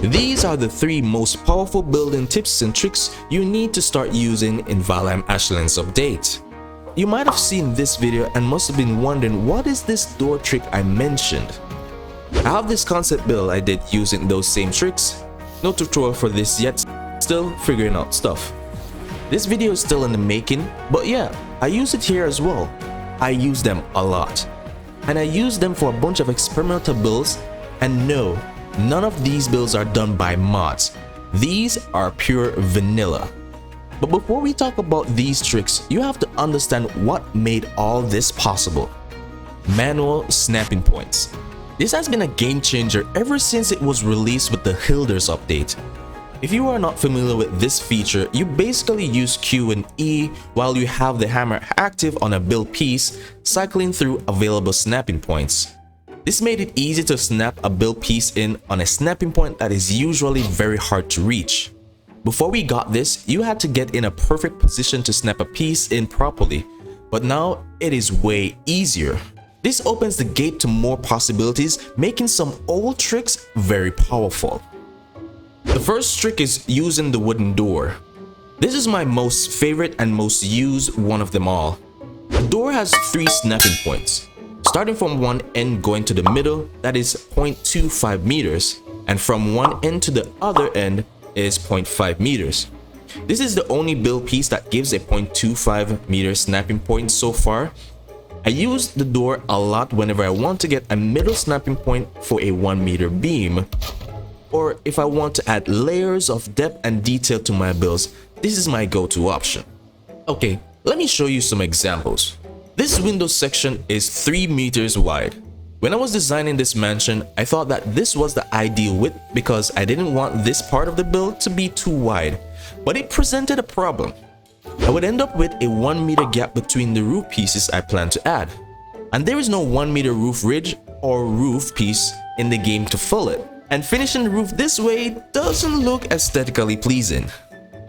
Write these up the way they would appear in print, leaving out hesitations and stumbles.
These are the 3 most powerful building tips and tricks you need to start using in Valheim Ashlands update. You might have seen this video and must have been wondering, what is this door trick I mentioned? I have this concept build I did using those same tricks. No tutorial for this yet, still figuring out stuff. This video is still in the making, but yeah, I use it here as well. I use them a lot. And I use them for a bunch of experimental builds, and no, none of these builds are done by mods. These are pure vanilla. But before we talk about these tricks, you have to understand what made all this possible. Manual snapping points. This has been a game changer ever since it was released with the Hilders update. If you are not familiar with this feature, you basically use Q and E while you have the hammer active on a build piece, cycling through available snapping points. This made it easy to snap a build piece in on a snapping point that is usually very hard to reach. Before we got this, you had to get in a perfect position to snap a piece in properly, but now it is way easier. This opens the gate to more possibilities, making some old tricks very powerful. The first trick is using the wooden door. This is my most favorite and most used one of them all. The door has 3 snapping points. Starting from one end going to the middle, that is 0.25 meters, and from one end to the other end is 0.5 meters. This is the only build piece that gives a 0.25 meter snapping point so far. I use the door a lot whenever I want to get a middle snapping point for a 1 meter beam, or if I want to add layers of depth and detail to my builds. This is my go-to option. Okay, let me show you some examples. This window section is 3 meters wide. When I was designing this mansion, I thought that this was the ideal width because I didn't want this part of the build to be too wide, but it presented a problem. I would end up with a 1 meter gap between the roof pieces I plan to add, and there is no 1 meter roof ridge or roof piece in the game to fill it, and finishing the roof this way doesn't look aesthetically pleasing.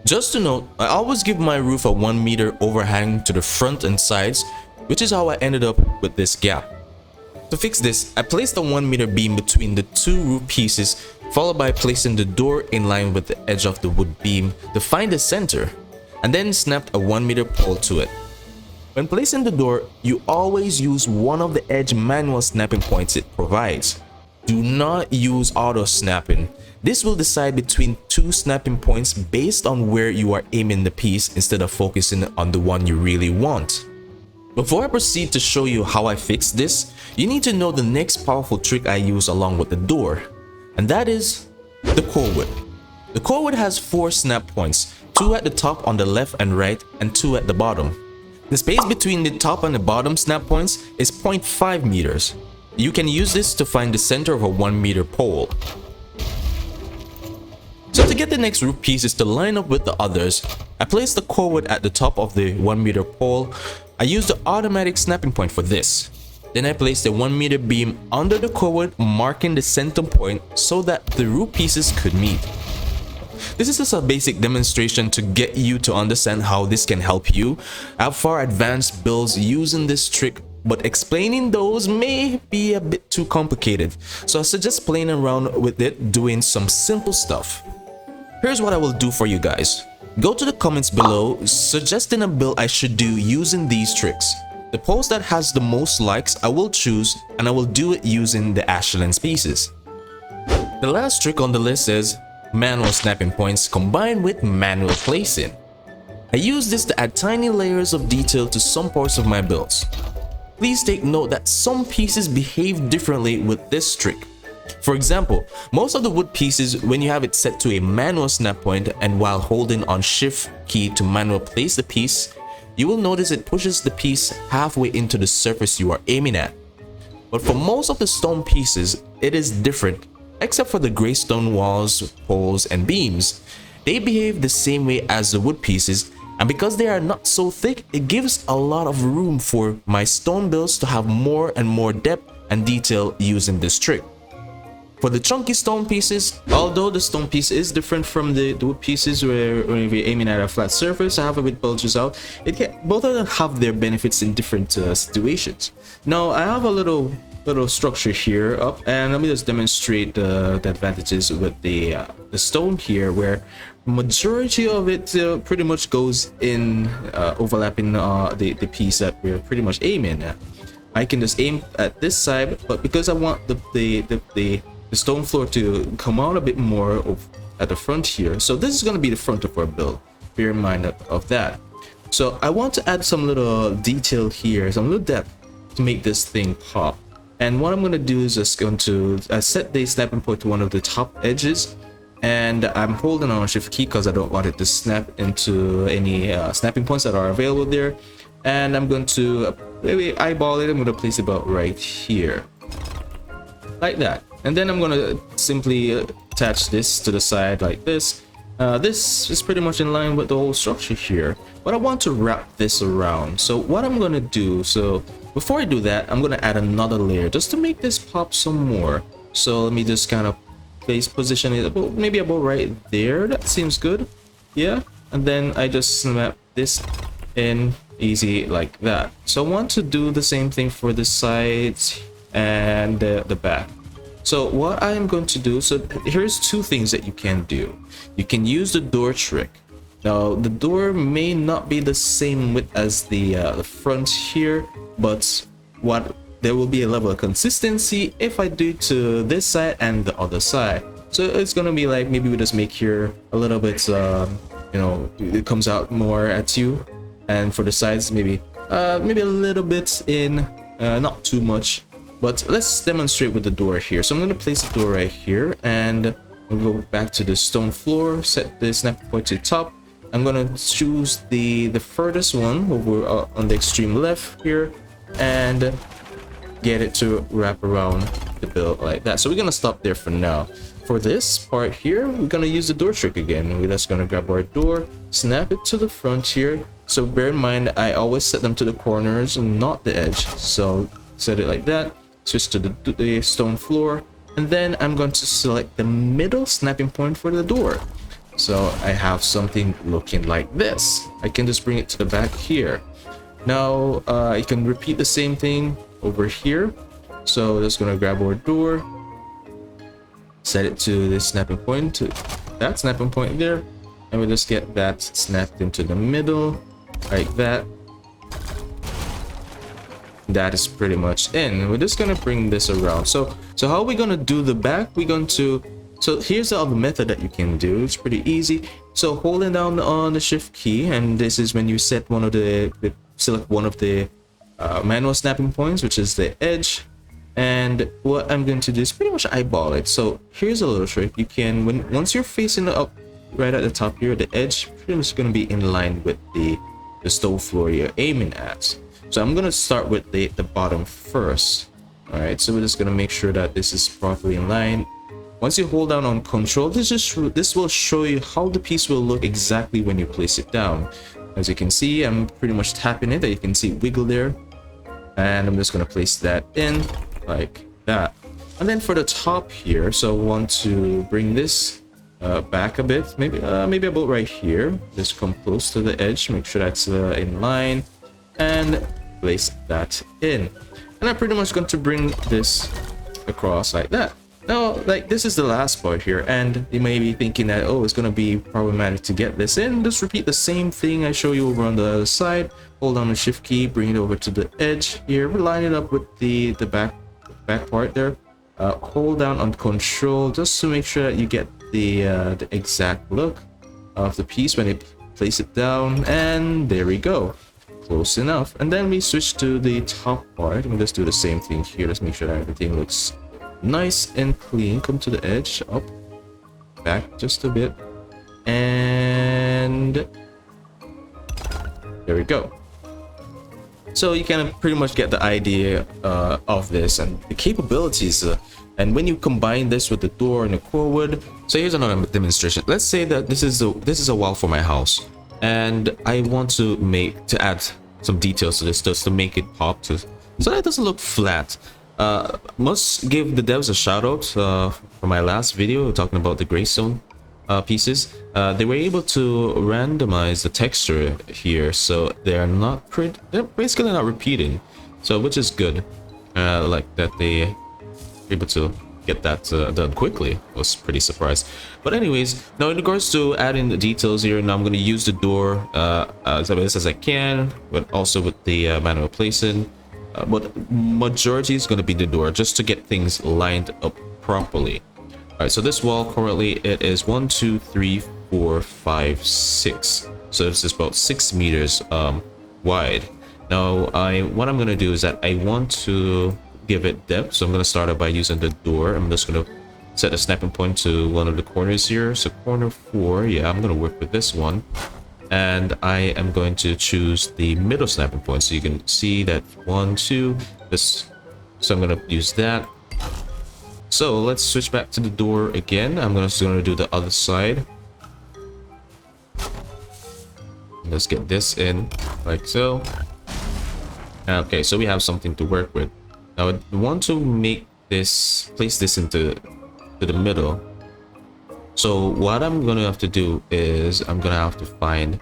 Just to note, I always give my roof a 1 meter overhang to the front and sides, which is how I ended up with this gap. To fix this, I placed a 1 meter beam between the 2 roof pieces, followed by placing the door in line with the edge of the wood beam to find the center, and then snapped a 1 meter pole to it. When placing the door, you always use one of the edge manual snapping points it provides. Do not use auto snapping. This will decide between 2 snapping points based on where you are aiming the piece instead of focusing on the one you really want. Before I proceed to show you how I fixed this, you need to know the next powerful trick I use along with the door, and that is the core wood. The core wood has 4 snap points, 2 at the top on the left and right, and 2 at the bottom. The space between the top and the bottom snap points is 0.5 meters. You can use this to find the center of a 1 meter pole. So to get the next roof pieces to line up with the others, I place the core wood at the top of the 1 meter pole. I use the automatic snapping point for this. Then I place the 1 meter beam under the core wood, marking the center point so that the roof pieces could meet. This is just a basic demonstration to get you to understand how this can help you. I have far advanced builds using this trick, but explaining those may be a bit too complicated, so I suggest playing around with it, doing some simple stuff. Here's what I will do for you guys. Go to the comments below suggesting a build I should do using these tricks. The post that has the most likes I will choose, and I will do it using the Ashlands pieces. The last trick on the list is manual snapping points combined with manual placing. I use this to add tiny layers of detail to some parts of my builds. Please take note that some pieces behave differently with this trick. For example, most of the wood pieces, when you have it set to a manual snap point and while holding on shift key to manual place the piece, you will notice it pushes the piece halfway into the surface you are aiming at. But for most of the stone pieces, it is different, except for the gray stone walls, poles, and beams. They behave the same way as the wood pieces, and because they are not so thick, it gives a lot of room for my stone builds to have more and more depth and detail using this trick. For the chunky stone pieces, although the stone piece is different from the wood pieces where we're aiming at a flat surface, half of it bulges out, both of them have their benefits in different situations. Now, I have a little little structure here up, and let me just demonstrate the advantages with the stone here, where majority of it pretty much goes in overlapping the piece that we're pretty much aiming at. I can just aim at this side, but because I want the stone floor to come out a bit more at the front here, so this is going to be the front of our build. Bear in mind of that. So I want to add some little detail here, some little depth to make this thing pop. And what I'm going to do is just going to set the snapping point to one of the top edges, and I'm holding on shift key because I don't want it to snap into any snapping points that are available there. And I'm going to maybe eyeball it. I'm going to place it about right here, like that. And then I'm going to simply attach this to the side like this. This is pretty much in line with the whole structure here, but I want to wrap this around. So what I'm going to do, so before I do that, I'm going to add another layer just to make this pop some more. So let me just kind of position it about, maybe about right there. That seems good. Yeah. And then I just snap this in easy like that. So I want to do the same thing for the sides and the back. So what I am going to do, so here's two things that you can do. You can use the door trick. Now the door may not be the same width as the front here, but there will be a level of consistency if I do it to this side and the other side. So it's gonna be like, maybe we just make here a little bit you know, it comes out more at you, and for the sides maybe a little bit in, not too much. But let's demonstrate with the door here. So I'm going to place the door right here, and we'll go back to the stone floor, set the snap point to the top. I'm going to choose the furthest one over on the extreme left here, and get it to wrap around the build like that. So we're going to stop there for now. For this part here, we're going to use the door trick again. We're just going to grab our door, snap it to the front here. So bear in mind, I always set them to the corners and not the edge. So set it like that. Switch to the stone floor, and then I'm going to select the middle snapping point for the door. So I have something looking like this. I can just bring it to the back here. Now I can repeat the same thing over here. So just gonna grab our door, set it to the snapping point, to that snapping point there, and we'll just get that snapped into the middle like that. That is pretty much in. We're just gonna bring this around. So how are we gonna do the back? We're going to, so here's the other method that you can do. It's pretty easy. So holding down on the shift key, and this is when you set one of select one of the manual snapping points, which is the edge. And what I'm going to do is pretty much eyeball it. So here's a little trick. You can, once you're facing up right at the top here, the edge pretty much going to be in line with the stone floor you're aiming at. So I'm going to start with the bottom first. All right, so we're just going to make sure that this is properly in line. Once you hold down on control, this will show you how the piece will look exactly when you place it down. As you can see, I'm pretty much tapping it. You can see wiggle there, and I'm just going to place that in like that. And then for the top here, so I want to bring this back a bit, maybe about right here. Just come close to the edge, make sure that's in line, and place that in. And I'm pretty much going to bring this across like that. Now, like, this is the last part here, and you may be thinking that, oh, it's going to be problematic to get this in. Just repeat the same thing I show you over on the other side. Hold down the shift key, bring it over to the edge here, line it up with the back part there. Hold down on control just to make sure that you get the exact look of the piece when you place it down, and there we go. Close enough. And then we switch to the top part, and we'll just do the same thing here. Let's make sure that everything looks nice and clean. Come to the edge, up, back just a bit, and there we go. So you can pretty much get the idea of this and the capabilities, and when you combine this with the door and the core wood. So here's another demonstration. Let's say that this is a wall for my house, and I want to add some details to this just to make it pop, so that it doesn't look flat. Must give the devs a shout out for my last video talking about the greystone pieces. They were able to randomize the texture here, so they're basically not repeating, so which is good. like that they were able to get that done quickly. I was pretty surprised. But anyways, now in regards to adding the details here, now I'm going to use the door as best as I can, but also with the manual placing. But majority is going to be the door, just to get things lined up properly. All right, so this wall currently it is 1, 2, 3, 4, 5, 6. So this is about 6 meters wide. Now what I'm going to do is that I want to give it depth, so I'm going to start out by using the door. I'm just going to set a snapping point to one of the corners here. So corner 4, yeah, I'm going to work with this one. And I am going to choose the middle snapping point, so you can see that 1, 2, this. So I'm going to use that. So let's switch back to the door again. I'm just going to do the other side. Let's get this in like so. Okay, so we have something to work with. Now I want to make this, place this into the middle. So what I'm gonna have to do is I'm gonna have to find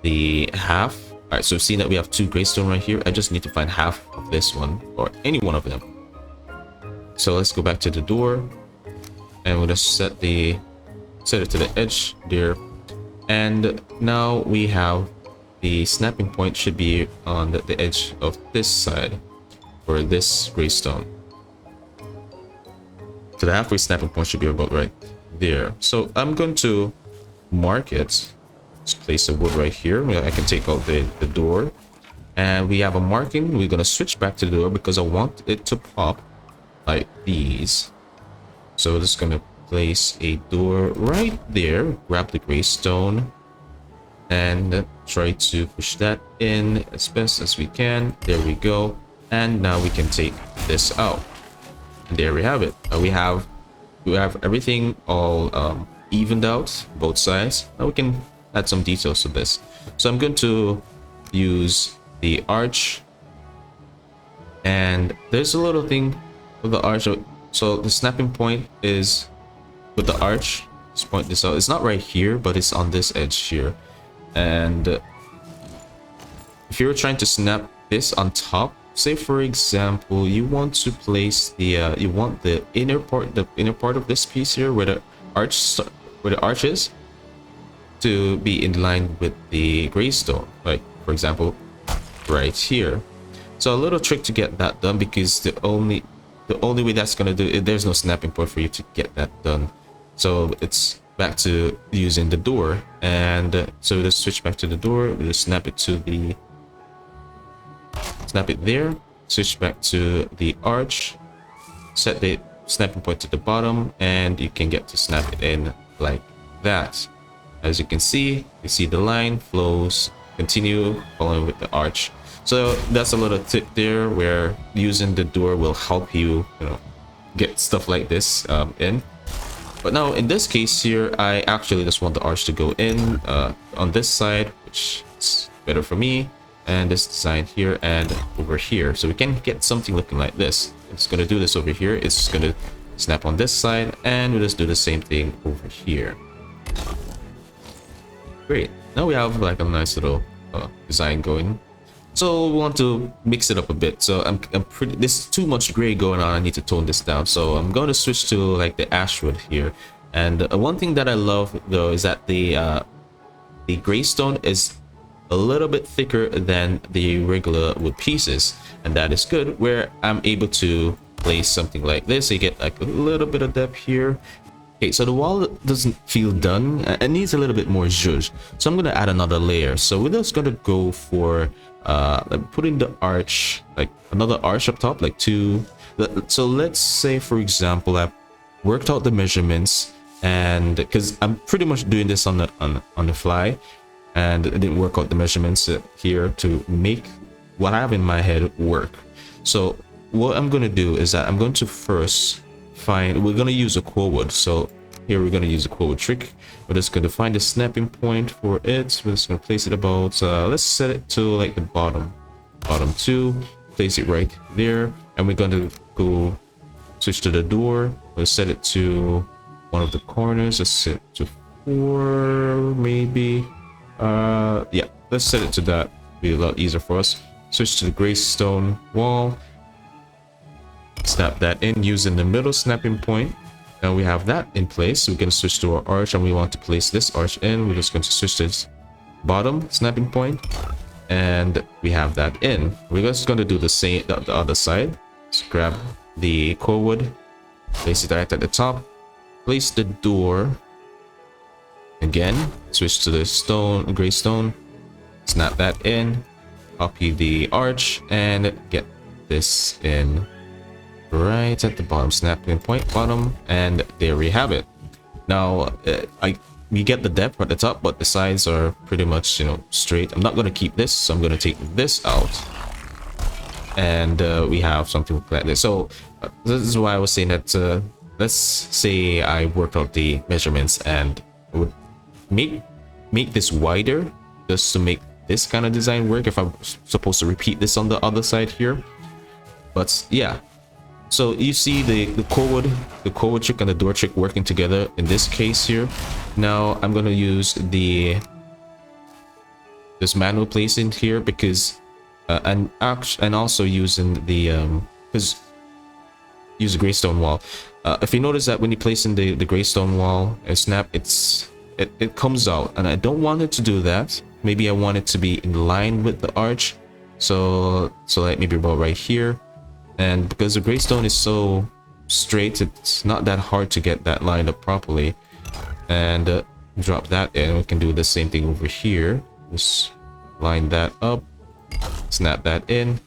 the half. All right, so we've seen that we have 2 greystone right here. I just need to find half of this one, or any one of them. So let's go back to the door, and we'll just set it to the edge there. And now we have the snapping point should be on the edge of this side, for this greystone. So the halfway snapping point should be about right there. So I'm going to mark it. Let's place a wood right here. I can take out the door, and we have a marking. We're going to switch back to the door because I want it to pop like these. So we're just going to place a door right there, grab the greystone, and try to push that in as best as we can. There we go. And now we can take this out, and there we have it. We have everything all evened out, both sides. Now we can add some details to this. So I'm going to use the arch, and there's a little thing with the arch. So the snapping point is with the arch. Let's point this out. It's not right here, but it's on this edge here. And if you're trying to snap this on top, say for example you want to place the you want the inner part of this piece here where the arch is to be in line with the greystone, like for example right here. So a little trick to get that done, because the only way that's gonna do it, there's no snapping point for you to get that done. So it's back to using the door, and so let's switch back to the door. We'll snap it there, switch back to the arch, set the snapping point to the bottom, and you can get to snap it in like that. As you can see, you see the line flows, continue following with the arch. So that's a little tip there, where using the door will help you, get stuff like this in. But now in this case here, I actually just want the arch to go in on this side, which is better for me, and this design here and over here. So we can get something looking like this. It's going to do this over here. It's going to snap on this side, and we'll just do the same thing over here. Great. Now we have like a nice little design going. So we want to mix it up a bit. So I'm pretty, this is too much gray going on. I need to tone this down. So I'm going to switch to like the ashwood here. And one thing that I love though is that the greystone is a little bit thicker than the regular wood pieces, and that is good, where I'm able to place something like this. So you get like a little bit of depth here. Okay, so the wall doesn't feel done. It needs a little bit more zhuzh. So I'm going to add another layer. So we're just going to go for like putting the arch, like another arch up top, like 2. So let's say for example I worked out the measurements, and because I'm pretty much doing this on the fly, and I didn't work out the measurements here to make what I have in my head work. So what I'm going to do is that I'm going to first we're going to use a quote. So here we're going to use a quote trick. We're just going to find the snapping point for it. We're just going to place it about let's set it to like the bottom 2, place it right there, and we're going to go switch to the door. We'll set it to one of the corners. Let's set it to 4 maybe. Yeah, let's set it to that. Be a lot easier for us. Switch to the greystone wall. Snap that in using the middle snapping point. Now we have that in place. We can switch to our arch, and we want to place this arch in. We're just going to switch this bottom snapping point, and we have that in. We're just going to do the same the other side. Let's grab the core wood, place it right at the top, place the door again, switch to the stone, gray stone, snap that in, copy the arch, and get this in right at the bottom snapping point bottom, and there we have it. Now we get the depth at the top, but the sides are pretty much, you know, straight. I'm not going to keep this, so I'm going to take this out, and we have something like this. So this is why I was saying that let's say I worked out the measurements and I would make this wider just to make this kind of design work if I'm supposed to repeat this on the other side here. But yeah, so you see the core wood trick and the door trick working together in this case here. Now I'm going to use this manual placing here because and also using the use the gray stone wall. If you notice that when you place in the gray stone wall and snap, it comes out, and I don't want it to do that. Maybe I want it to be in line with the arch, so like maybe about right here. And because the gray stone is so straight, it's not that hard to get that lined up properly. And drop that in. We can do the same thing over here. Just line that up, snap that in,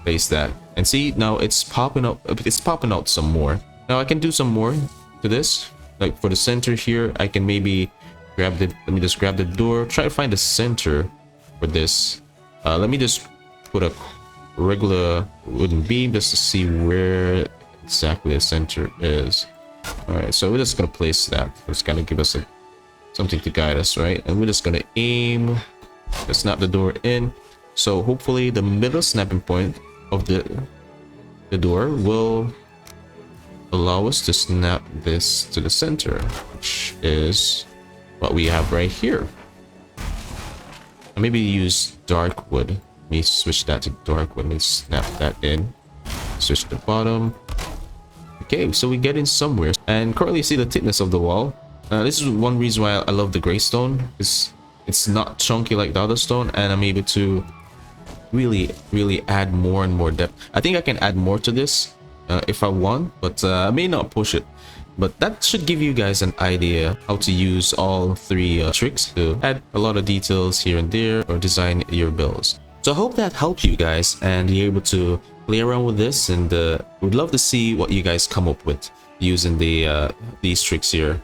place that, and see, now it's popping up. It's popping out some more. Now I can do some more to this. Like for the center here, I can maybe grab the, let me just grab the door, try to find the center for this. Let me just put a regular wooden beam just to see where exactly the center is. All right, so we're just gonna place that. It's gonna give us something to guide us, right? And we're just gonna aim to snap the door in. So hopefully the middle snapping point of the door will allow us to snap this to the center, which is what we have right here. And maybe use dark wood. Let me switch that to dark wood. Let me snap that in. Switch the bottom. Okay, so we get in somewhere, and currently see the thickness of the wall. This is one reason why I love the gray stone, is it's not chunky like the other stone, and I'm able to really add more and more depth. I think I can add more to this if I want, but I may not push it. But that should give you guys an idea how to use all three tricks to add a lot of details here and there or design your builds. So I hope that helped you guys and you're able to play around with this, and would love to see what you guys come up with using these tricks here.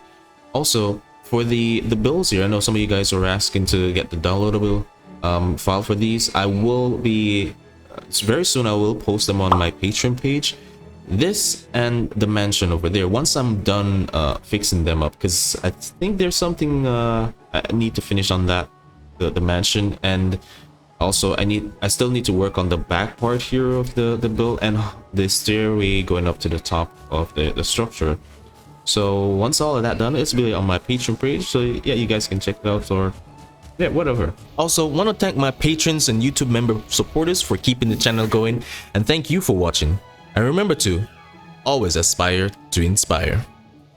Also, for the builds here, I know some of you guys are asking to get the downloadable file for these. I will be very soon. I will post them on my Patreon page. This and the mansion over there, once I'm done fixing them up, because I think there's something I need to finish on that, the mansion, and also I still need to work on the back part here of the build and the stairway going up to the top of the structure. So once all of that done, it's really on my Patreon page, so yeah, you guys can check it out, or yeah, whatever. Also, want to thank my patrons and YouTube member supporters for keeping the channel going, and thank you for watching. And remember to always aspire to inspire.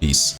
Peace.